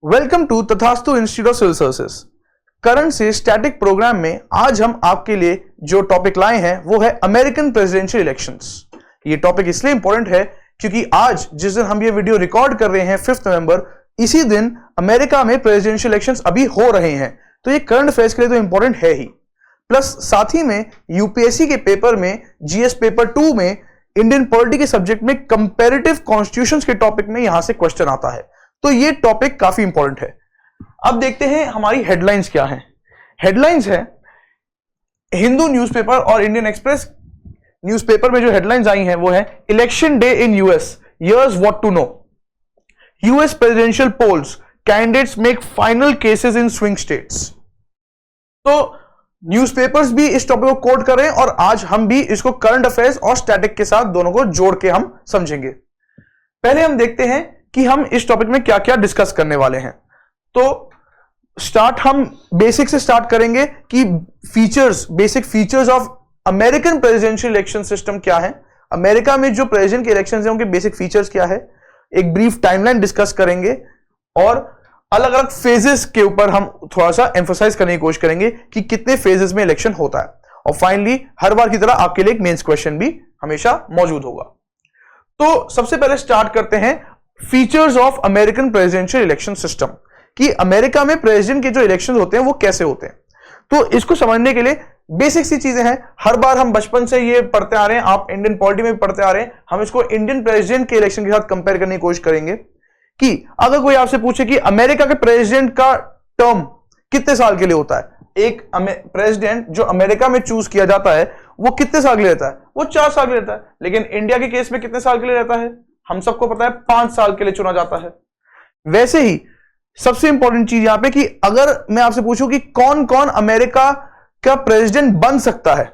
Welcome to Tathastu institute of civil services. Current से static program में आज हम आपके लिए जो टॉपिक लाए हैं वो है अमेरिकन प्रेसिडेंशियल इलेक्शंस। ये टॉपिक इसलिए इंपॉर्टेंट है क्योंकि आज जिस दिन हम ये वीडियो रिकॉर्ड कर रहे हैं 5 नवंबर, इसी दिन अमेरिका में प्रेसिडेंशियल इलेक्शंस अभी हो रहे हैं। तो ये करंट अफेयर्स के लिए तो इंपॉर्टेंट है ही, प्लस साथ ही में यूपीएससी के पेपर में जीएस पेपर 2 में इंडियन पॉलिटी के सब्जेक्ट में कंपैरेटिव कॉन्स्टिट्यूशंस के टॉपिक में यहां से क्वेश्चन आता है। तो ये टॉपिक काफी इंपॉर्टेंट है। अब देखते हैं हमारी हेडलाइंस क्या हैं। हेडलाइंस है हिंदू न्यूज़पेपर और इंडियन एक्सप्रेस न्यूज़पेपर में जो हेडलाइंस आई हैं वो है election day in US, here's what to know, US presidential polls, candidates make final cases in swing states. तो न्यूज़पेपर्स भी इस टॉपिक को कोट कर रहे हैं और आज हम भी इसको करंट अफेयर्स और स्टैटिक के साथ दोनों को जोड़ के हम समझेंगे। पहले हम देखते हैं कि हम इस टॉपिक में क्या क्या डिस्कस करने वाले हैं। तो स्टार्ट हम बेसिक से स्टार्ट करेंगे कि basic features of American presidential election system क्या है, अमेरिका में जो प्रेसिडेंट के इलेक्शंस हैं उनके बेसिक फीचर्स क्या है, एक ब्रीफ टाइमलाइन डिस्कस करेंगे और अलग अलग फेजेस के ऊपर हम थोड़ा सा एम्फसाइज करने की कोशिश करेंगे कि कितने फेजेस में इलेक्शन होता है। और फाइनली हर बार की तरह आपके लिए एक मेंस क्वेश्चन भी हमेशा मौजूद होगा। तो सबसे पहले स्टार्ट करते हैं features of American presidential election system, कि अमेरिका में प्रेसिडेंट के जो इलेक्शन होते हैं वो कैसे होते हैं। तो इसको समझने के लिए बेसिक सी चीजें हैं, हर बार हम बचपन से ये पढ़ते आ रहे हैं, आप इंडियन पॉलिटी में भी पढ़ते आ रहे हैं। हम इसको इंडियन प्रेसिडेंट के इलेक्शन के साथ कंपेयर करने की कोशिश करेंगे कि अगर कोई आपसे पूछे कि अमेरिका के प्रेसिडेंट का टर्म कितने साल के लिए होता है, एक प्रेसिडेंट जो अमेरिका में चूज किया जाता है वो कितने साल के लिए रहता है, वो 4 साल के लिए रहता है। लेकिन इंडिया के केस में कितने साल के लिए रहता है, हम सबको पता है 5 साल के लिए चुना जाता है। वैसे ही सबसे इंपॉर्टेंट चीज यहां पे कि अगर मैं आपसे पूछूं कि कौन कौन अमेरिका का प्रेसिडेंट बन सकता है,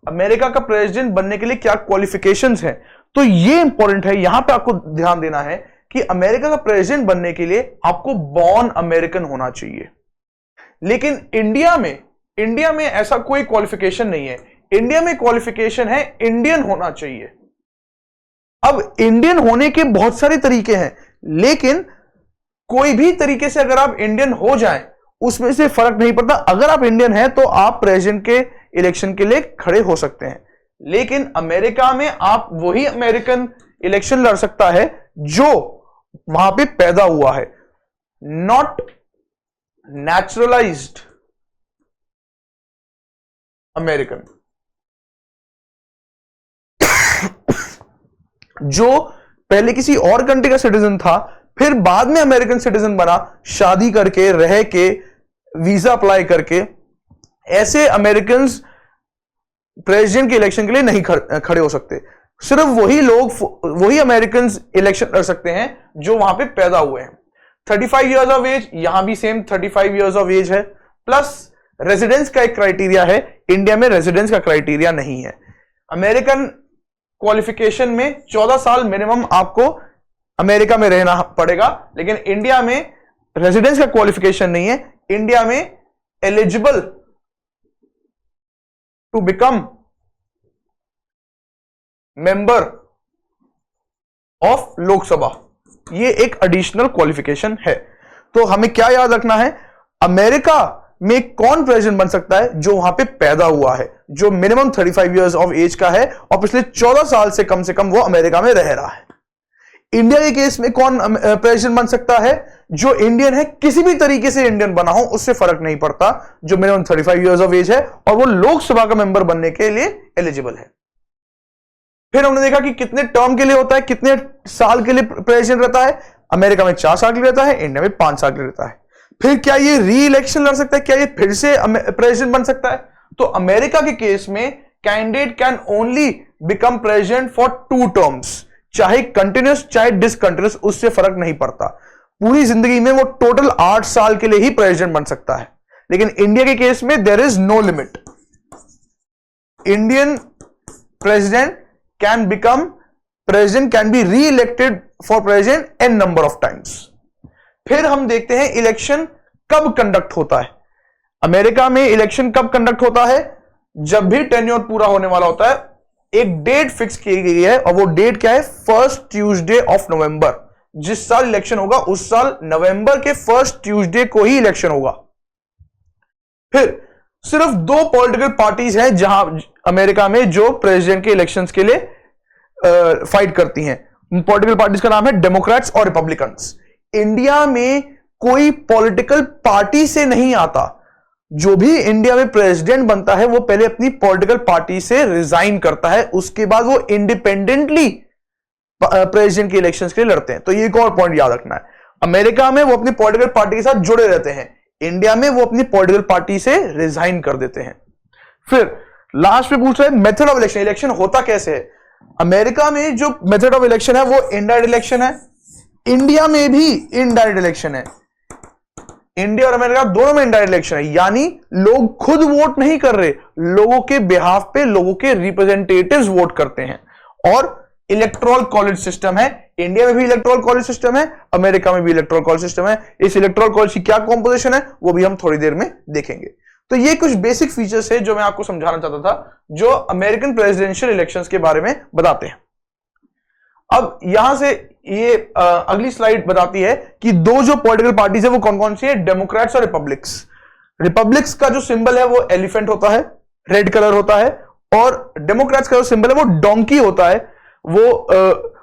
अमेरिका का प्रेसिडेंट बनने के लिए क्या क्वालिफिकेशंस हैं, तो ये इंपॉर्टेंट है। यहां पे आपको ध्यान देना है कि अमेरिका का प्रेसिडेंट बनने के लिए आपको बॉर्न अमेरिकन होना चाहिए। लेकिन इंडिया में ऐसा कोई क्वालिफिकेशन नहीं है। इंडिया में क्वालिफिकेशन है इंडियन होना चाहिए। अब इंडियन होने के बहुत सारे तरीके हैं, लेकिन कोई भी तरीके से अगर आप इंडियन हो जाएं उसमें से फर्क नहीं पड़ता। अगर आप इंडियन हैं तो आप प्रेसिडेंट के इलेक्शन के लिए खड़े हो सकते हैं। लेकिन अमेरिका में आप वही अमेरिकन इलेक्शन लड़ सकता है जो वहां पे पैदा हुआ है, नॉट नेचुरलाइज्ड अमेरिकन। जो पहले किसी और कंट्री का सिटीजन था फिर बाद में अमेरिकन सिटीजन बना, शादी करके रह के वीजा अप्लाई करके, ऐसे अमेरिकन प्रेसिडेंट के इलेक्शन के लिए नहीं खड़े हो सकते। सिर्फ वही लोग, वही अमेरिकन इलेक्शन लड़ सकते हैं जो वहां पे पैदा हुए हैं। 35 इयर्स ऑफ एज, यहां भी सेम 35 इयर्स ऑफ एज है, प्लस रेजिडेंस का एक क्राइटेरिया है। इंडिया में रेजिडेंस का क्राइटेरिया नहीं है। अमेरिकन क्वालिफिकेशन में 14 साल मिनिमम आपको अमेरिका में रहना पड़ेगा, लेकिन इंडिया में रेजिडेंस का क्वालिफिकेशन नहीं है। इंडिया में eligible to become member of Lok Sabha, ये एक एडिशनल क्वालिफिकेशन है। तो हमें क्या याद रखना है, अमेरिका में कौन प्रेसिडेंट बन सकता है, जो वहां पे पैदा हुआ है, जो मिनिमम 35 इयर्स ऑफ एज का है और पिछले 14 साल से कम वो अमेरिका में रह रहा है। इंडिया के केस में कौन प्रेसिडेंट बन सकता है, जो इंडियन है, किसी भी तरीके से इंडियन बना हो उससे फर्क नहीं पड़ता, जो मिनिमम 35 इयर्स ऑफ एज है और वो लोकसभा का मेंबर बनने के लिए एलिजिबल है। फिर हमने देखा कि कितने टर्म के लिए होता है, कितने साल के लिए प्रेसिडेंट रहता है। अमेरिका में 4 साल के लिए रहता है, इंडिया में 5 साल के लिए रहता है। फिर क्या ये री इलेक्शन लड़ सकता है, क्या ये फिर से प्रेसिडेंट बन सकता है? तो अमेरिका के केस में candidate can only become president for 2 terms, चाहे कंटिन्यूस चाहे डिसकंटिन्यूस, उससे फर्क नहीं पड़ता। पूरी जिंदगी में वो टोटल 8 साल के लिए ही प्रेसिडेंट बन सकता है। लेकिन इंडिया के केस में there is no limit. Indian president can become president, can be reelected for president n number of times. फिर हम देखते हैं इलेक्शन कब कंडक्ट होता है। अमेरिका में इलेक्शन कब कंडक्ट होता है, जब भी टेन्योर पूरा होने वाला होता है। एक डेट फिक्स की गई है और वो डेट क्या है, फर्स्ट ट्यूसडे ऑफ नवंबर, जिस साल इलेक्शन होगा उस साल नवंबर के फर्स्ट ट्यूसडे को ही इलेक्शन होगा। फिर सिर्फ 2 पॉलिटिकल पार्टीज हैं जहां अमेरिका में जो प्रेसिडेंट के इलेक्शंस के लिए फाइट करती हैं। पॉलिटिकल पार्टीज का नाम है डेमोक्रेट्स और रिपब्लिकन्स। इंडिया में कोई पॉलिटिकल पार्टी से नहीं आता। जो भी इंडिया में प्रेसिडेंट बनता है वो पहले अपनी पॉलिटिकल पार्टी से रिजाइन करता है, उसके बाद वो इंडिपेंडेंटली प्रेसिडेंट के इलेक्शंस के लिए लड़ते हैं। तो ये एक और पॉइंट याद रखना है, अमेरिका में वो अपनी पॉलिटिकल पार्टी के साथ जुड़े रहते हैं, इंडिया में वो अपनी पॉलिटिकल पार्टी से रिजाइन कर देते हैं। फिर लास्ट में पूछ रहे हैं मेथड ऑफ इलेक्शन, इलेक्शन होता कैसे है। अमेरिका में जो मेथड ऑफ इलेक्शन है वो इनडायरेक्ट इलेक्शन है, इंडिया में भी इनडायरेक्ट इलेक्शन है। इंडिया और अमेरिका दोनों में इनडायरेक्ट इलेक्शन है, यानी लोग खुद वोट नहीं कर रहे, लोगों के बिहाफ पे लोगों के रिप्रेजेंटेटिव्स वोट करते हैं। और इलेक्टोरल कॉलेज सिस्टम है, इंडिया में भी इलेक्टोरल कॉलेज सिस्टम है, अमेरिका में भी इलेक्टोरल कॉलेज सिस्टम है। इस इलेक्टोरल कॉलेज की क्या कॉम्पोजिशन है वो भी हम थोड़ी देर में देखेंगे। तो ये कुछ बेसिक फीचर्स है जो मैं आपको समझाना चाहता था, जो अमेरिकन प्रेसिडेंशियल इलेक्शंस के बारे में बताते हैं। अब यहां से ये अगली स्लाइड बताती है कि 2 जो पॉलिटिकल पार्टीज है वो कौन कौन सी है, डेमोक्रेट्स और रिपब्लिक्स। रिपब्लिक्स का जो सिंबल है वो एलिफेंट होता है, रेड कलर होता है, और डेमोक्रेट्स का जो सिंबल है वो डोंकी होता है, वो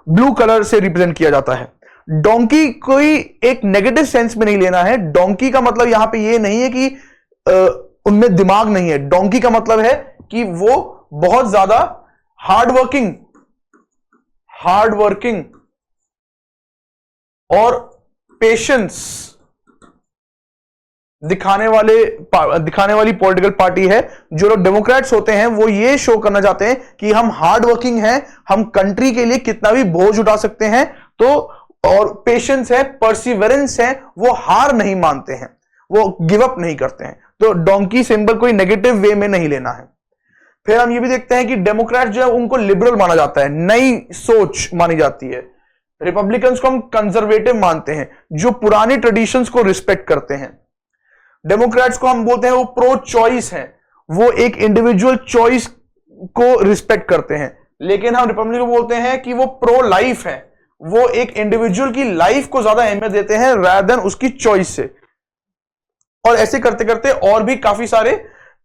ब्लू कलर से रिप्रेजेंट किया जाता है। डोंकी कोई एक नेगेटिव सेंस में नहीं लेना है, डोंकी का मतलब यहां पे ये नहीं है कि उनमें दिमाग नहीं है। डोंकी का मतलब है कि वो बहुत ज्यादा हार्ड वर्किंग और पेशेंस दिखाने वाली पॉलिटिकल पार्टी है। जो लोग डेमोक्रेट्स होते हैं वो ये शो करना चाहते हैं कि हम हार्ड वर्किंग हैं, हम कंट्री के लिए कितना भी बोझ उठा सकते हैं, तो और पेशेंस है, परसिवरेंस है, वो हार नहीं मानते हैं, वो गिव अप नहीं करते हैं। तो डोंकी सिंबल कोई नेगेटिव वे में नहीं लेना है। फिर हम ये भी देखते हैं कि डेमोक्रेट जो है उनको लिबरल माना जाता है, नई सोच मानी जाती है। रिपब्लिकन्स को हम कंजर्वेटिव मानते हैं, जो पुरानी ट्रेडिशंस को रिस्पेक्ट करते हैं। डेमोक्रेट्स को हम बोलते हैं वो प्रो चॉइस हैं, वो एक इंडिविजुअल चॉइस को रिस्पेक्ट करते हैं। लेकिन हम रिपब्लिक को बोलते हैं कि वो प्रो लाइफ है, वो एक इंडिविजुअल की लाइफ को ज्यादा अहमियत देते हैं rather than उसकी चॉइस से। और ऐसे करते करते और भी काफी सारे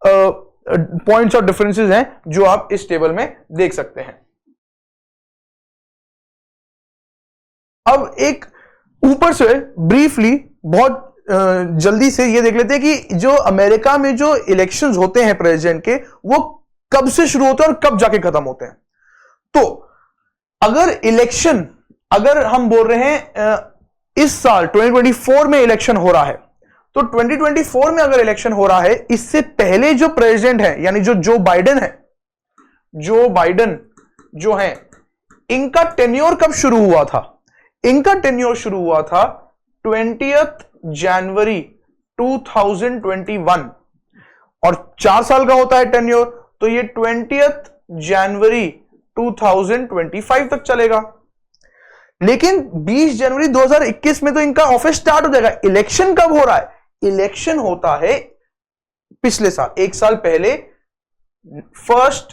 पॉइंट्स और डिफरेंसेस हैं जो आप इस टेबल में देख सकते हैं। अब एक ऊपर से ब्रीफली बहुत जल्दी से ये देख लेते हैं कि जो अमेरिका में जो इलेक्शंस होते हैं प्रेसिडेंट के, वो कब से शुरू होते हैं और कब जाके खत्म होते हैं। तो अगर हम बोल रहे हैं इस साल 2024 में इलेक्शन हो रहा है, तो 2024 में अगर इलेक्शन हो रहा है, इससे पहले जो प्रेसिडेंट है यानी जो बाइडेन है, जो बाइडेन जो है, इनका टेन्योर कब शुरू हुआ था? इनका टेन्योर शुरू हुआ था 20 जनवरी 2021 और 4 साल का होता है टेन्योर, तो ये 20 जनवरी 2025 तक चलेगा। लेकिन 20 जनवरी 2021 में तो इनका ऑफिस स्टार्ट हो जाएगा। इलेक्शन कब हो रहा है? इलेक्शन होता है पिछले साल, 1 साल पहले, फर्स्ट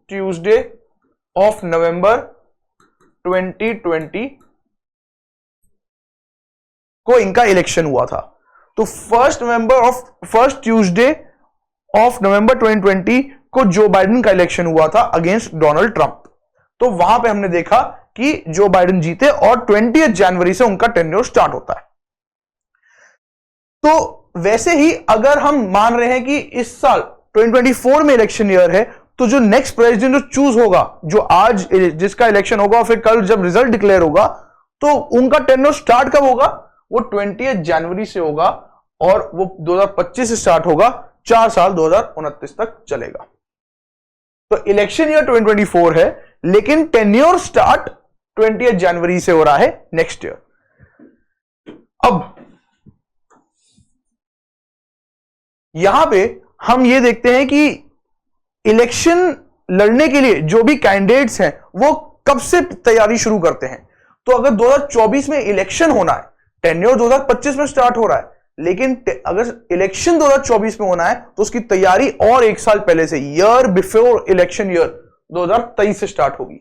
ट्यूसडे ऑफ नवंबर 2020 को इनका इलेक्शन हुआ था। तो फर्स्ट ट्यूसडे ऑफ नवंबर 2020 को जो बाइडेन का इलेक्शन हुआ था अगेंस्ट डोनाल्ड ट्रंप। तो वहां पे हमने देखा कि जो बाइडेन जीते और 20 जनवरी से उनका टेन्योर स्टार्ट होता है। तो वैसे ही अगर हम मान रहे हैं कि इस साल 2024 में इलेक्शन ईयर है, तो जो नेक्स्ट प्रेसिडेंट जो चूज होगा, जो आज जिसका इलेक्शन होगा और फिर कल जब रिजल्ट डिक्लेयर होगा, तो उनका टेन्योर स्टार्ट कब होगा? वो 20 जनवरी से होगा और वो 2025 से स्टार्ट होगा, 4 साल 2029 तक चलेगा। तो इलेक्शन ईयर 2024 है, लेकिन टेन्योर स्टार्ट 20 जनवरी से हो रहा है नेक्स्ट ईयर। अब यहां पे हम ये देखते हैं कि इलेक्शन लड़ने के लिए जो भी कैंडिडेट्स हैं वो कब से तैयारी शुरू करते हैं। तो अगर 2024 में इलेक्शन होना है, टेन्योर 2025 में स्टार्ट हो रहा है, लेकिन अगर इलेक्शन 2024 में होना है तो उसकी तैयारी और 1 साल पहले से, ईयर बिफोर इलेक्शन ईयर 2023 से स्टार्ट होगी।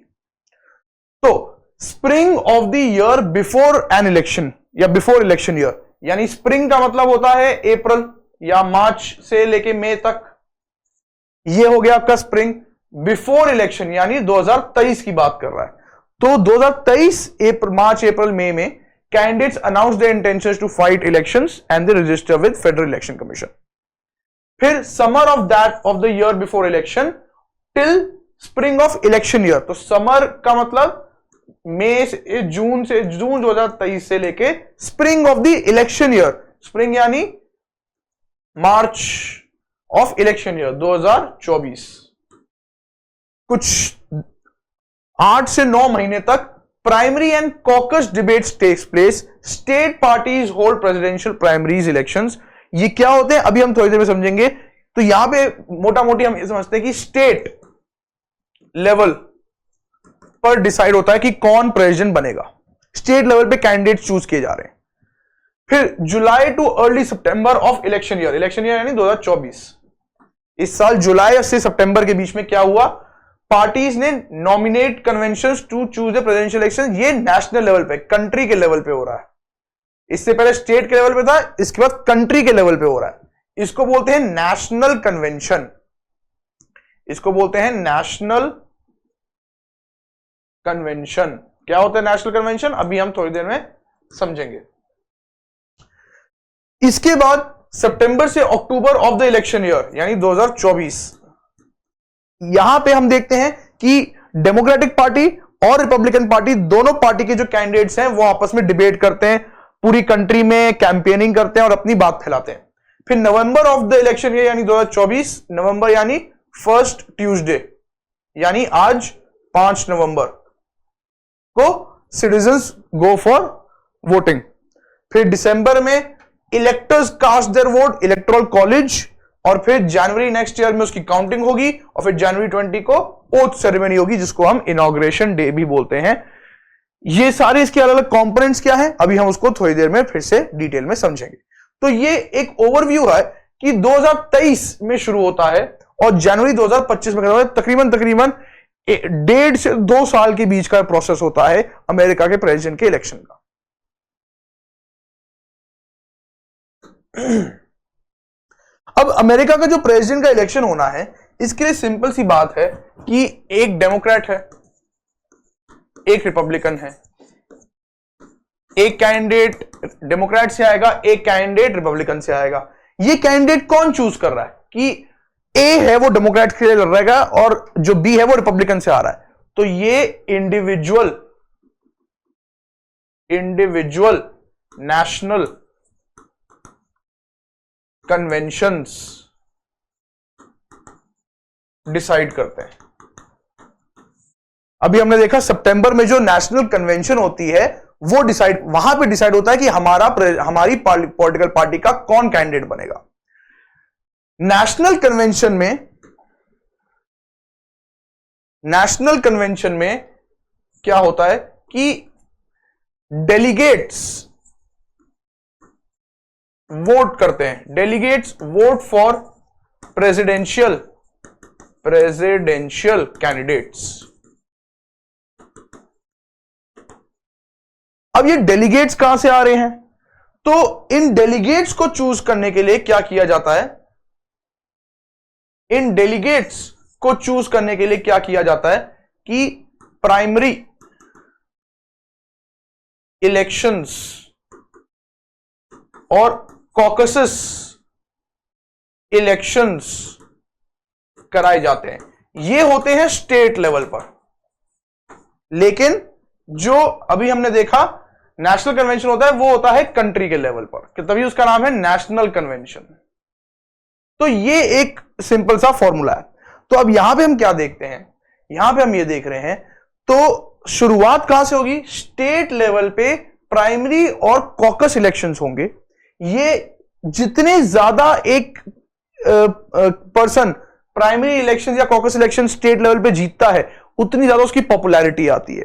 तो spring of the year before an election या बिफोर इलेक्शन ईयर, यानी स्प्रिंग का मतलब होता है अप्रैल या मार्च से लेके मई तक, ये हो गया आपका स्प्रिंग। बिफोर इलेक्शन यानी 2023 की बात कर रहा है। तो 2023 मार्च अप्रैल मई में candidates announce their intentions to fight elections and they register with federal election commission. फिर summer of the year before election till spring of election year. तो समर का मतलब मई से जून 2023 से लेके spring of the election year, spring यानी March of election year 2024, कुछ 8 से 9 महीने तक primary and caucus debates takes place. State parties hold presidential primaries elections. ये क्या होते हैं अभी हम थोड़ी देर में समझेंगे। तो यहां पे मोटा मोटी हम ये समझते हैं कि स्टेट लेवल पर डिसाइड होता है कि कौन प्रेसिडेंट बनेगा। स्टेट लेवल पे कैंडिडेट चूज किए जा रहे हैं। फिर July to early September of election year, election year यानी 2024, इस साल जुलाई से सितंबर के बीच में क्या हुआ, पार्टीज ने nominate conventions to choose the presidential election. ये नेशनल लेवल पे, कंट्री के लेवल पे हो रहा है। इससे पहले स्टेट के लेवल पे था, इसके बाद कंट्री के लेवल पे हो रहा है। इसको बोलते हैं नेशनल कन्वेंशन, इसको बोलते हैं नेशनल कन्वेंशन। क्या होता है नेशनल कन्वेंशन, अभी हम थोड़ी देर में समझेंगे। इसके बाद सितंबर से अक्टूबर ऑफ द इलेक्शन ईयर यानी 2024, यहां पे हम देखते हैं कि डेमोक्रेटिक पार्टी और रिपब्लिकन पार्टी, दोनों पार्टी के जो कैंडिडेट्स हैं वो आपस में डिबेट करते हैं, पूरी कंट्री में कैंपेनिंग करते हैं और अपनी बात फैलाते हैं। फिर November of the election year यानी 2024, नवंबर यानी फर्स्ट ट्यूसडे, यानी आज 5 नवंबर को सिटीजन्स गो फॉर वोटिंग। फिर दिसंबर में electors cast their vote, electoral college, और फिर जनवरी नेक्स्ट ईयर में उसकी काउंटिंग होगी, और फिर जनवरी 20 को ओथ सेरेमनी होगी, जिसको हम इनॉग्रेशन डे भी बोलते हैं। ये सारे इसके अलग अलग कंपोनेंट्स क्या है, अभी हम उसको थोड़ी देर में फिर से डिटेल में समझेंगे। तो ये एक ओवरव्यू है कि 2023 में शुरू होता है और जनवरी 2025 में खत्म होता है। तकरीबन 1.5 से 2 साल के बीच का प्रोसेस होता है अमेरिका के प्रेसिडेंट के इलेक्शन का। अब अमेरिका का जो प्रेसिडेंट का इलेक्शन होना है, इसके लिए सिंपल सी बात है कि एक डेमोक्रेट है, एक रिपब्लिकन है, एक कैंडिडेट डेमोक्रेट से आएगा, एक कैंडिडेट रिपब्लिकन से आएगा। ये कैंडिडेट कौन चूज कर रहा है कि ए है वो डेमोक्रेट के लिए लड़ रहेगा और जो बी है वो रिपब्लिकन से आ रहा है। तो ये इंडिविजुअल नेशनल कन्वेंशंस डिसाइड करते हैं। अभी हमने देखा सितंबर में जो नेशनल कन्वेंशन होती है वो वहां पे डिसाइड होता है कि हमारी पॉलिटिकल पार्टी का कौन कैंडिडेट बनेगा। नेशनल कन्वेंशन में क्या होता है कि डेलीगेट्स वोट करते हैं। Delegates vote for presidential candidates. अब ये डेलीगेट्स कहां से आ रहे हैं, तो इन डेलीगेट्स को चूज करने के लिए क्या किया जाता है, इन डेलीगेट्स को चूज करने के लिए क्या किया जाता है कि प्राइमरी इलेक्शंस और कॉकसेस इलेक्शंस कराए जाते हैं। ये होते हैं स्टेट लेवल पर, लेकिन जो अभी हमने देखा नेशनल कन्वेंशन होता है वो होता है कंट्री के लेवल पर, तभी उसका नाम है नेशनल कन्वेंशन। तो ये एक सिंपल सा फॉर्मूला है। तो अब यहां पे हम क्या देखते हैं, यहां पे हम ये देख रहे हैं, तो शुरुआत कहां से होगी, स्टेट लेवल पे प्राइमरी और कॉकस इलेक्शंस होंगे। ये जितने ज्यादा एक पर्सन प्राइमरी इलेक्शन या कॉकस इलेक्शन स्टेट लेवल पे जीतता है, उतनी ज्यादा उसकी पॉपुलैरिटी आती है।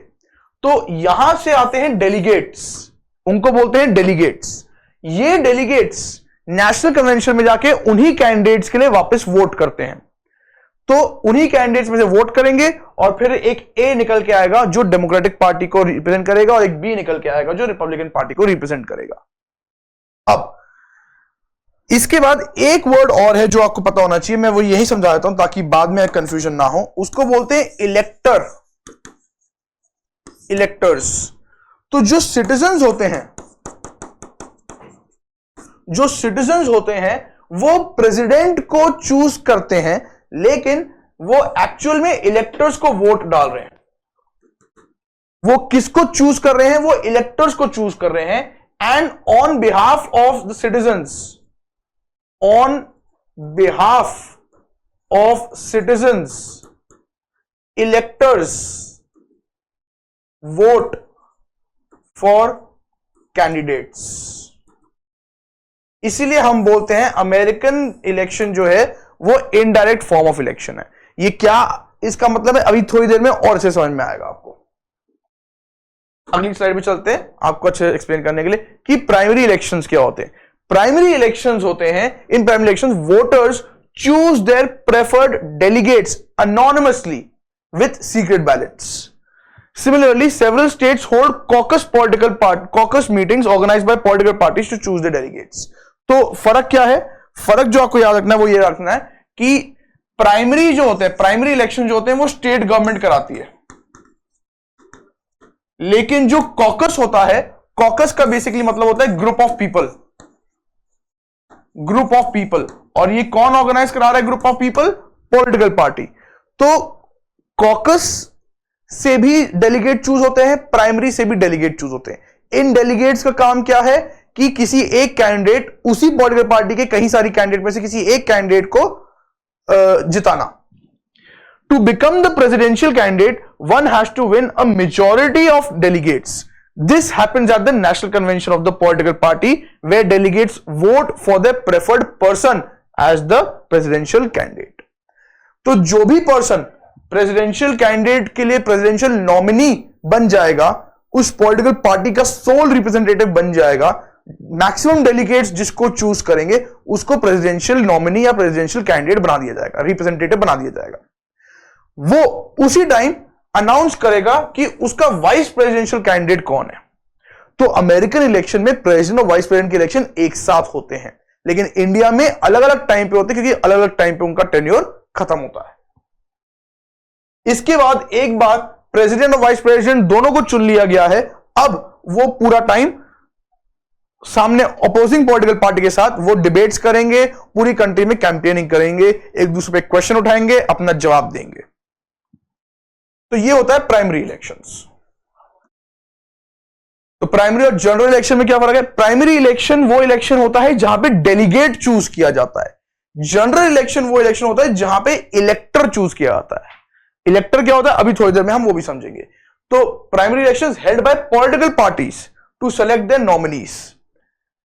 तो यहां से आते हैं डेलीगेट्स, उनको बोलते हैं डेलीगेट्स। ये डेलीगेट्स नेशनल कन्वेंशन में जाके उन्हीं कैंडिडेट्स के लिए वापस वोट करते हैं। तो उन्हीं कैंडिडेट्स में से वोट करेंगे और फिर एक ए निकल के आएगा जो डेमोक्रेटिक पार्टी को रिप्रेजेंट करेगा और एक बी निकल के आएगा जो रिपब्लिकन पार्टी को रिप्रेजेंट करेगा। अब इसके बाद एक वर्ड और है जो आपको पता होना चाहिए, मैं वो यही समझा देता हूं ताकि बाद में कंफ्यूजन ना हो। उसको बोलते हैं इलेक्टर, इलेक्टर्स। तो जो सिटीजन्स होते हैं वो प्रेसिडेंट को चूज करते हैं, लेकिन वो एक्चुअल में इलेक्टर्स को वोट डाल रहे हैं। वो किसको चूज कर रहे हैं? वो इलेक्टर्स को चूज कर रहे हैं। And on behalf of the citizens, on behalf of citizens, electors vote for candidates। इसीलिए हम बोलते हैं अमेरिकन इलेक्शन जो है वो इनडायरेक्ट फॉर्म ऑफ इलेक्शन है। ये क्या इसका मतलब है, अभी थोड़ी देर में और अच्छे समझ में आएगा आपको। अगली स्लाइड पे चलते हैं आपको अच्छे एक्सप्लेन करने के लिए कि प्राइमरी इलेक्शंस क्या होते हैं। प्राइमरी इलेक्शंस होते हैं, in primary elections voters choose there preferred delegates anonymously with secret ballots. Similarly, several states hold caucus meetings organized by political parties to choose their delegates. तो फर्क क्या है? फर्क जो आपको याद रखना है वो ये रखना है कि प्राइमरी जो होते हैं, प्राइमरी इलेक्शन जो होते हैं वो स्टेट गवर्नमेंट कराती है, लेकिन जो कॉकस होता है, कॉकस का बेसिकली मतलब होता है group of people, group of people. और ये कौन ऑर्गेनाइज करा रहा है group of people? Political party. तो कॉकस से भी डेलीगेट चूज होते हैं, प्राइमरी से भी डेलीगेट चूज होते हैं। इन डेलीगेट्स का काम क्या है कि किसी एक कैंडिडेट, उसी पॉलिटिकल पार्टी के कहीं सारी कैंडिडेट में से किसी एक कैंडिडेट को जिताना। To become the presidential candidate one has to win a majority of delegates. This happens at the national convention of the political party where delegates vote for their preferred person as the presidential candidate. तो जो भी person presidential candidate के लिए presidential nominee बन जाएगा, उस political party का soul representative बन जाएगा। मैक्सिमम डेलीगेट्स जिसको चूज करेंगे उसको प्रेसिडेंशियल नॉमिनी या प्रेसिडेंशियल कैंडिडेट बना दिया जाएगा, रिप्रेजेंटेटिव बना दिया जाएगा। वो उसी टाइम अनाउंस करेगा कि उसका वाइस प्रेसिडेंशियल कैंडिडेट कौन है। तो अमेरिकन इलेक्शन में प्रेसिडेंट और वाइस प्रेसिडेंट के इलेक्शन एक साथ होते हैं, लेकिन इंडिया में अलग अलग टाइम पे होते हैं क्योंकि अलग अलग टाइम पे उनका टेन्योर खत्म होता है। इसके बाद एक बार प्रेसिडेंट और वाइस प्रेसिडेंट दोनों को चुन लिया गया है, अब वो पूरा टाइम सामने अपोजिंग पॉलिटिकल पार्टी के साथ वो डिबेट्स करेंगे, पूरी कंट्री में कैंपेनिंग करेंगे, एक दूसरे पे क्वेश्चन उठाएंगे, अपना जवाब देंगे। तो ये होता है प्राइमरी इलेक्शंस। तो प्राइमरी और जनरल इलेक्शन में क्या फर्क है? प्राइमरी इलेक्शन वो इलेक्शन होता है जहां पे डेलीगेट चूज किया जाता है। जनरल इलेक्शन वो इलेक्शन होता है जहां पे इलेक्टर चूज किया जाता है। इलेक्टर क्या होता है अभी थोड़ी देर में हम वो भी समझेंगे। तो primary elections held by political parties to select their nominees.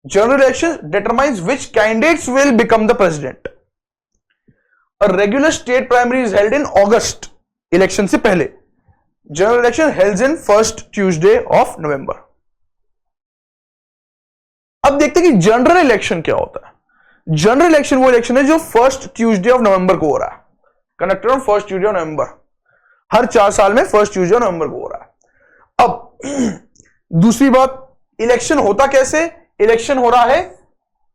General election determines which candidates will become the president. A regular state primary is held in August, election से पहले। General election held in first Tuesday of November. अब देखते हैं कि general election क्या होता है। General election वो इलेक्शन है जो फर्स्ट ट्यूसडे ऑफ नवंबर को हो रहा है, conducted on first Tuesday of November. हर 4 साल में फर्स्ट ट्यूसडे ऑफ नवंबर को हो रहा है। अब दूसरी बात, इलेक्शन होता कैसे? इलेक्शन हो रहा है,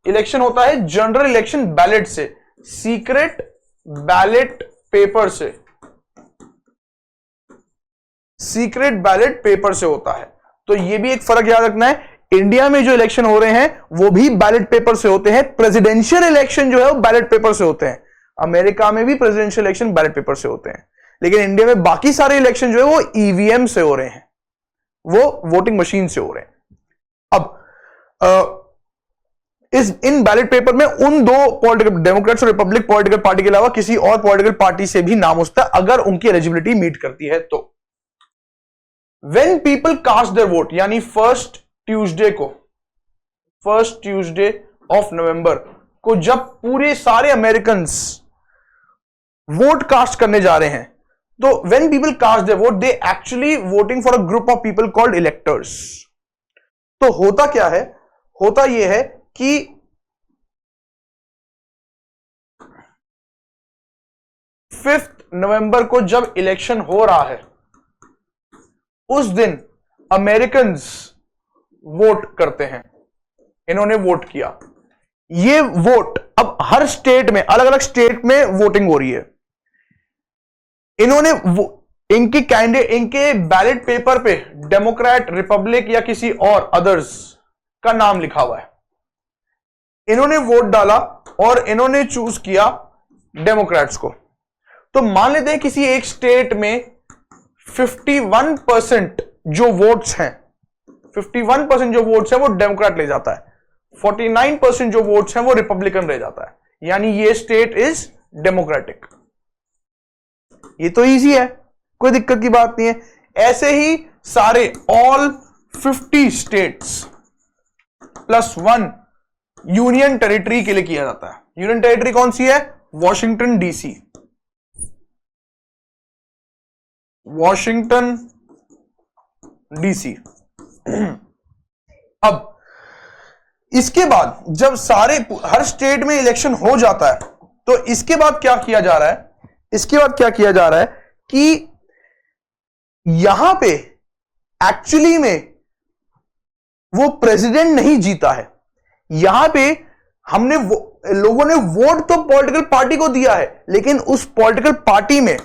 इलेक्शन होता है जनरल इलेक्शन बैलेट से, सीक्रेट बैलेट पेपर से, सीक्रेट बैलेट पेपर से होता है। तो यह भी एक फर्क याद रखना है, इंडिया में जो इलेक्शन हो रहे हैं वो भी बैलेट पेपर से होते हैं। प्रेसिडेंशियल इलेक्शन जो है वो बैलेट पेपर से होते हैं। अमेरिका में भी प्रेसिडेंशियल इलेक्शन बैलेट पेपर से होते हैं, लेकिन इंडिया में बाकी सारे इलेक्शन जो है वो ईवीएम से हो रहे हैं, वो वोटिंग मशीन से हो रहे हैं। अब इन बैलेट पेपर में उन दो पॉलिटिकल, डेमोक्रेट्स और रिपब्लिक पॉलिटिकल पार्टी के अलावा किसी और पॉलिटिकल पार्टी से भी नाम हो सकता है अगर उनकी एलिजिबिलिटी मीट करती है तो। When people cast their vote, यानी फर्स्ट ट्यूसडे को, फर्स्ट ट्यूसडे ऑफ नवंबर को जब पूरे सारे अमेरिकन्स वोट कास्ट करने जा रहे हैं, तो when people cast their vote, they actually voting for a group of people called electors. तो होता क्या है? होता यह है कि 5 नवंबर को जब इलेक्शन हो रहा है उस दिन अमेरिकन्स वोट करते हैं। इन्होंने वोट किया। ये वोट अब हर स्टेट में, अलग अलग स्टेट में वोटिंग हो रही है। इन्होंने इनकी कैंडिडेट, इनके बैलेट पेपर पे डेमोक्रेट, रिपब्लिक या किसी और अदर्स का नाम लिखा हुआ है। इन्होंने वोट डाला और इन्होंने चूज किया डेमोक्रेट्स को। तो मान लेते हैं किसी एक स्टेट में 51% जो वोट्स हैं, 51% जो वोट्स हैं वो डेमोक्रेट ले जाता है, 49% जो वोट्स हैं वो रिपब्लिकन ले जाता है, यानी ये स्टेट इज डेमोक्रेटिक। ये तो इजी है, कोई दिक्कत की बात नहीं है। ऐसे ही सारे all 50 states plus 1 union territory के लिए किया जाता है। यूनियन टेरिटरी कौन सी है? Washington DC. Washington DC. अब इसके बाद जब सारे हर स्टेट में इलेक्शन हो जाता है तो इसके बाद क्या किया जा रहा है? इसके बाद क्या किया जा रहा है कि यहां पे एक्चुअली में वो प्रेसिडेंट नहीं जीता है। यहां पे हमने लोगों ने वोट तो पॉलिटिकल पार्टी को दिया है, लेकिन उस पॉलिटिकल पार्टी में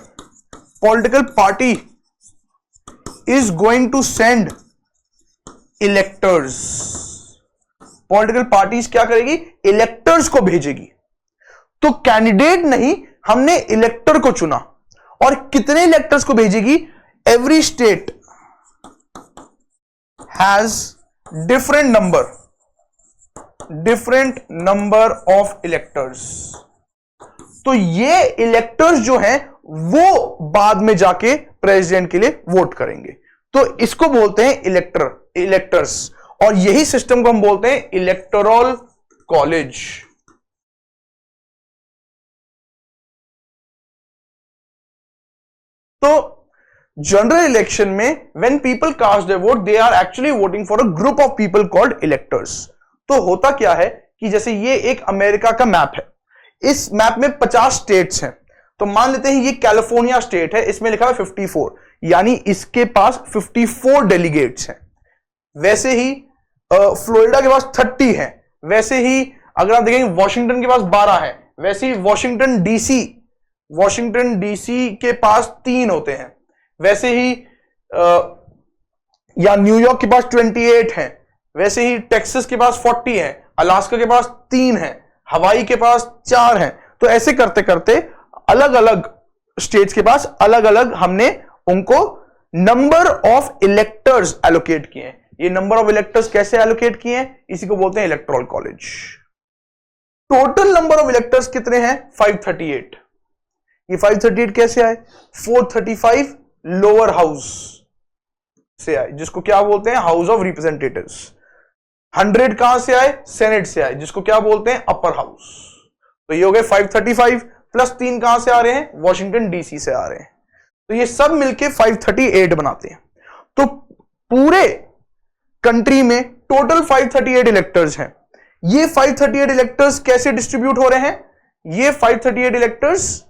political party is going to send electors. Political parties क्या करेगी? इलेक्टर्स को भेजेगी। तो कैंडिडेट नहीं, हमने इलेक्टर को चुना। और कितने इलेक्टर्स को भेजेगी? Every state has different number of electors. तो ये इलेक्टर्स जो हैं वो बाद में जाके प्रेसिडेंट के लिए वोट करेंगे। तो इसको बोलते हैं इलेक्टर्स, और यही सिस्टम को हम बोलते हैं इलेक्टोरल कॉलेज। तो जनरल इलेक्शन में when people cast their vote they are actually voting for a group of people called electors. तो होता क्या है कि जैसे ये एक अमेरिका का मैप है, इस मैप में 50 स्टेट्स हैं। तो मान लेते हैं ये कैलिफोर्निया स्टेट है, इसमें लिखा है 54, यानी इसके पास 54 डेलीगेट्स हैं। वैसे ही फ्लोरिडा के पास 30 हैं। वैसे ही अगर आप देखेंगे वॉशिंगटन के पास 12 हैं। वैसे ही वॉशिंगटन डीसी के पास 3 होते हैं। वैसे ही या न्यूयॉर्क के पास 28 हैं। वैसे ही टेक्सास के पास 40 हैं। अलास्का के पास 3 हैं। हवाई के पास 4 हैं। तो ऐसे करते करते अलग अलग स्टेट्स के पास अलग अलग हमने उनको नंबर ऑफ इलेक्टर्स एलोकेट किए हैं। ये नंबर ऑफ इलेक्टर्स कैसे एलोकेट किए हैं? इसी को बोलते हैं electoral college. Total number of electors कितने हैं? 538। ये 538 कैसे आए? 435 लोअर हाउस से आए, जिसको क्या बोलते हैं? House of representatives. 100 कहां से आए? सेनेट से आए, जिसको क्या बोलते हैं? Upper house. तो ये हो गए 535 प्लस 3 कहां से आ रहे हैं? वॉशिंगटन डीसी से आ रहे हैं। तो ये सब मिलके 538 बनाते हैं। तो पूरे कंट्री में टोटल 538 इलेक्टर्स हैं। ये 538 इलेक्टर्स कैसे डिस्ट्रीब्यूट हो रहे हैं? ये 538 इलेक्टर्स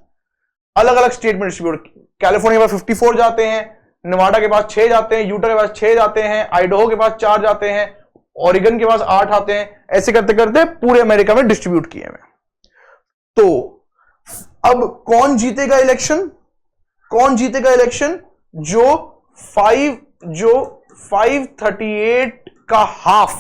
अलग अलग स्टेट में डिस्ट्रीब्यूट। कैलिफोर्निया के पास 54 जाते हैं, नवाडा के पास 6 जाते हैं, यूटा के पास 6 जाते हैं, आइडाहो के पास 4 जाते हैं, ओरिगन के पास 8 आते हैं। ऐसे करते करते पूरे अमेरिका में डिस्ट्रीब्यूट किए हुए। तो अब कौन जीतेगा इलेक्शन? कौन जीतेगा इलेक्शन? जो 538 का हाफ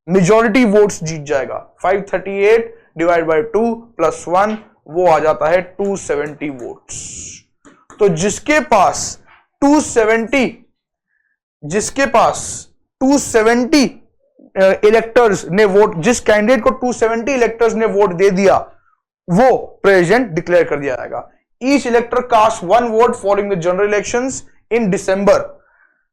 मेजॉरिटी वोट्स जीत जाएगा। 538 डिवाइड बाय 2 प्लस 1 वो आ जाता है 270 वोट्स। तो जिसके पास 270 इलेक्टर्स ने वोट, जिस कैंडिडेट को 270 इलेक्टर्स ने वोट दे दिया, वो प्रेसिडेंट डिक्लेयर कर दिया जाएगा। Each elector cast 1 vote following the general elections in December.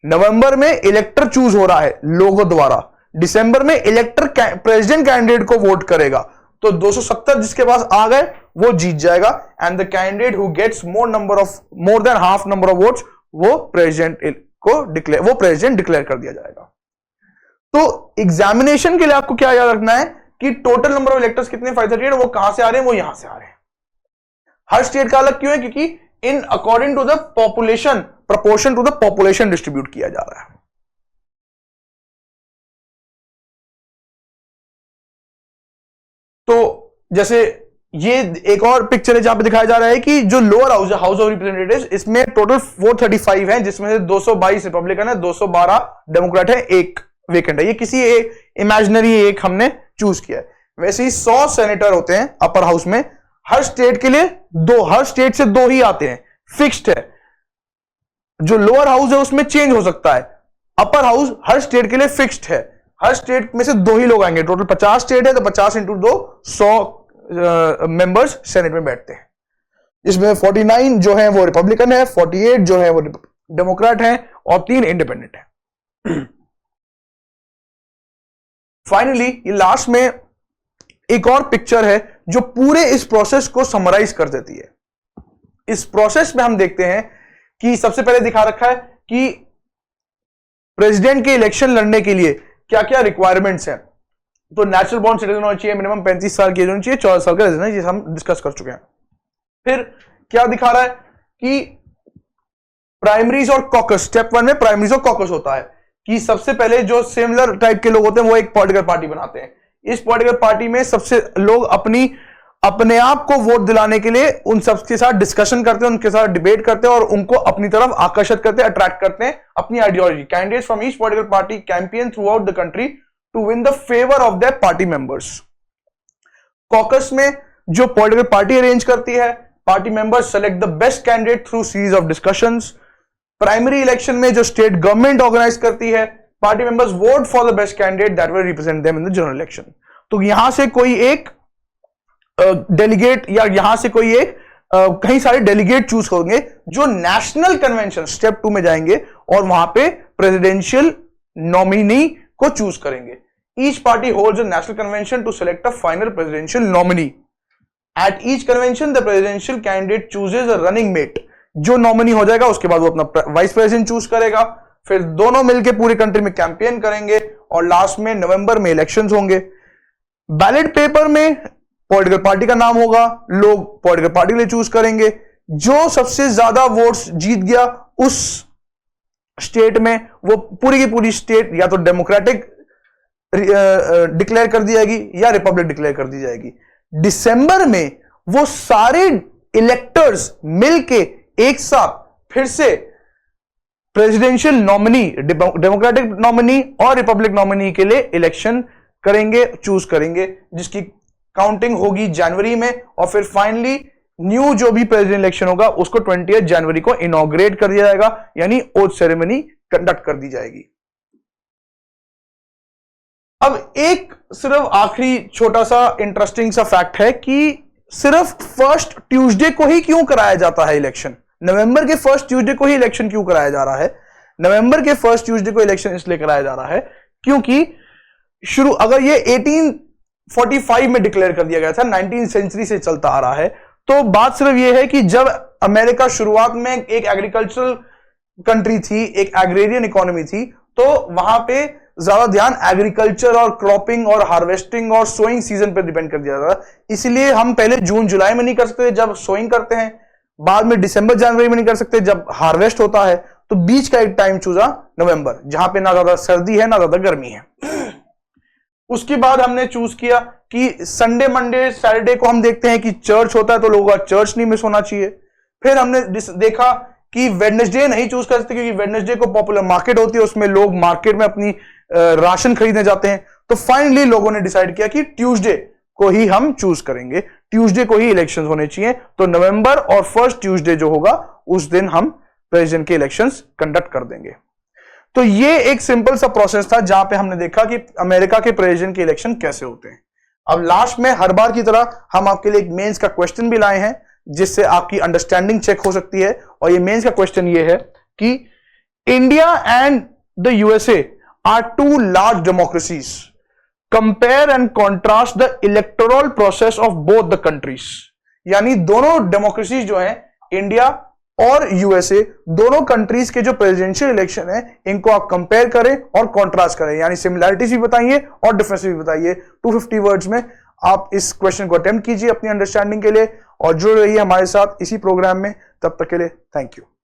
नवंबर में इलेक्टर चूज हो रहा है लोगों द्वारा। दिसंबर में इलेक्टर प्रेसिडेंट कैंडिडेट को वोट करेगा। तो 270 जिसके पास आ गए वो जीत जाएगा। And the candidate who gets more than half number of votes वो प्रेसिडेंट डिक्लेयर कर दिया जाएगा। तो एग्जामिनेशन के लिए आपको क्या याद रखना है कि टोटल नंबर ऑफ इलेक्टर्स कितने? 538। वो कहां से आ रहे हैं? वो यहां से आ रहे हैं। हर स्टेट का अलग क्यों है? क्योंकि इन according to the population, proportion to the population distribute किया जा रहा है। तो जैसे ये एक और पिक्चर है जहां पे दिखाया जा रहा है कि जो lower house, house of representatives, इसमें टोटल 435 है, जिसमें से 222 रिपब्लिकन है, 212 डेमोक्रेट है, एक वेकेंट है। ये किसी एक इमेजिनरी एक हमने चूज किया है। वैसे ही 100 सेनेटर होते हैं अपर हाउस में, हर स्टेट के लिए दो, हर स्टेट से दो ही आते हैं, फिक्स्ड है। जो लोअर हाउस है उसमें चेंज हो सकता है, अपर हाउस हर स्टेट के लिए फिक्स्ड है, हर स्टेट में से दो ही लोग आएंगे। टोटल 50 स्टेट है तो 50 इंटू 2, 100 मेंबर्स सेनेट में बैठते हैं। इसमें 49 जो है वो रिपब्लिकन है, 48 जो है वो डेमोक्रेट है और 3 इंडिपेंडेंट है। फाइनली ये लास्ट में एक और पिक्चर है जो पूरे इस प्रोसेस को समराइज कर देती है। इस प्रोसेस में हम देखते हैं कि सबसे पहले दिखा रखा है कि प्रेसिडेंट के इलेक्शन लड़ने के लिए क्या क्या रिक्वायरमेंट्स हैं। तो नेचुरल बॉर्न सिटीजन होना चाहिए, मिनिमम 35 साल की एज होनी चाहिए, 14 साल का रेजिडेंस, ये हम डिस्कस कर चुके हैं। फिर क्या दिखा रहा है कि प्राइमरीज और कॉकस, स्टेप 1 में प्राइमरीज और कॉकस होता है कि सबसे पहले जो सिमिलर टाइप के लोग होते हैं वो एक पॉलिटिकल पार्टी बनाते हैं। इस पॉलिटिकल पार्टी में सबसे लोग अपने आप को वोट दिलाने के लिए उन सबके साथ डिस्कशन करते हैं, उनके साथ डिबेट करते हैं और उनको अपनी तरफ आकर्षित करते हैं, अट्रैक्ट करते हैं अपनी ideology. Candidates from each political party campaign throughout the country to win the favour of their party members. Caucus में जो पॉलिटिकल पार्टी अरेंज करती है, party members select the best candidate through series of discussions. Primary election में जो state government organise करती है, party members vote for the best candidate that will represent them in the general election. तो यहां से कोई एक डेलीगेट या यहां से कोई एक कई सारे डेलीगेट चूज करेंगे जो नेशनल कन्वेंशन स्टेप 2 में जाएंगे और वहां पे प्रेसिडेंशियल नॉमिनी को चूज करेंगे। Each party holds a national convention to select a final presidential nominee. At each convention the presidential candidate chooses a running mate. जो नॉमिनी हो जाएगा उसके बाद वो अपना वाइस प्रेसिडेंट चूज करेगा, फिर दोनों मिलकर पूरी कंट्री में कैंपेन करेंगे और लास्ट में नवंबर में इलेक्शंस होंगे। बैलेट पेपर में पॉलिटिकल पार्टी का नाम होगा, लोग पॉलिटिकल पार्टी के लिए चूज करेंगे। जो सबसे ज्यादा वोट्स जीत गया उस स्टेट में वो पूरी की पूरी स्टेट या तो डेमोक्रेटिक डिक्लेयर कर दी जाएगी या रिपब्लिक डिक्लेयर कर दी जाएगी। दिसंबर में वो सारे इलेक्टर्स मिलके एक साथ फिर से प्रेसिडेंशियल नॉमिनी, डेमोक्रेटिक नॉमिनी और रिपब्लिक नॉमिनी के लिए इलेक्शन करेंगे, चूज करेंगे, जिसकी काउंटिंग होगी जनवरी में और फिर फाइनली न्यू जो भी प्रेसिडेंट इलेक्शन होगा उसको 20 जनवरी को इनॉग्रेट कर दिया जाएगा, यानी ओथ सेरेमनी कंडक्ट कर दी जाएगी। अब एक सिर्फ आखिरी छोटा सा इंटरेस्टिंग सा फैक्ट है कि सिर्फ फर्स्ट ट्यूसडे को ही क्यों कराया जाता है इलेक्शन। नवंबर के फर्स्ट ट्यूसडे को ही इलेक्शन क्यों कराया जा रहा है? नवंबर के फर्स्ट ट्यूसडे को इलेक्शन इसलिए कराया जा रहा है क्योंकि अगर ये 1845 में डिक्लेयर कर दिया गया था, 19वीं सेंचुरी से चलता आ रहा है, तो बात सिर्फ यह है कि जब अमेरिका शुरुआत में एक एग्रीकल्चरल कंट्री थी, एक एग्रेरियन इकोनॉमी थी, तो वहां पे ज्यादा ध्यान एग्रीकल्चर और क्रॉपिंग और हार्वेस्टिंग और सोइंग सीजन पे डिपेंड कर दिया था। इसलिए हम पहले जून जुलाई में नहीं कर सकते जब सोइंग करते हैं, बाद में दिसंबर जनवरी में नहीं कर सकते जब हार्वेस्ट होता है, तो बीच का एक टाइम चूजा नवंबर, जहां पे ना ज्यादा सर्दी है ना ज्यादा गर्मी है। उसके बाद हमने चूज किया कि संडे मंडे सैटरडे को हम देखते हैं कि चर्च होता है तो लोगों का चर्च नहीं मिस होना चाहिए। फिर हमने देखा कि वेडनेसडे नहीं चूज कर सकते क्योंकि वेडनेसडे को पॉपुलर मार्केट होती है, उसमें लोग मार्केट में अपनी राशन खरीदने जाते हैं। तो फाइनली लोगों ने डिसाइड किया कि ट्यूसडे को ही हम चूज करेंगे, ट्यूसडे को ही इलेक्शंस होने चाहिए। तो नवंबर और फर्स्ट ट्यूसडे जो होगा उस दिन हम प्रेसिडेंट के इलेक्शंस कंडक्ट कर देंगे। तो ये एक सिंपल सा प्रोसेस था जहां पे हमने देखा कि अमेरिका के प्रेसिडेंट के इलेक्शन कैसे होते हैं। अब लास्ट में हर बार की तरह हम आपके लिए एक मेंस का क्वेश्चन भी लाए हैं जिससे आपकी अंडरस्टैंडिंग चेक हो सकती है। और ये मेंस का क्वेश्चन ये है कि India and the USA are two large democracies, compare and contrast the electoral process of both the countries. यानी दोनों डेमोक्रेसीज जो है, इंडिया और यूएसए, दोनों कंट्रीज के जो प्रेसिडेंशियल इलेक्शन है इनको आप कंपेयर करें और कॉन्ट्रास्ट करें, यानी सिमिलैरिटीज भी बताइए और डिफरेंसेस भी बताइए। 250 वर्ड्स में आप इस क्वेश्चन को अटेम्प्ट कीजिए अपनी अंडरस्टैंडिंग के लिए और जुड़ रहिए हमारे साथ इसी प्रोग्राम में। तब तक के लिए थैंक यू।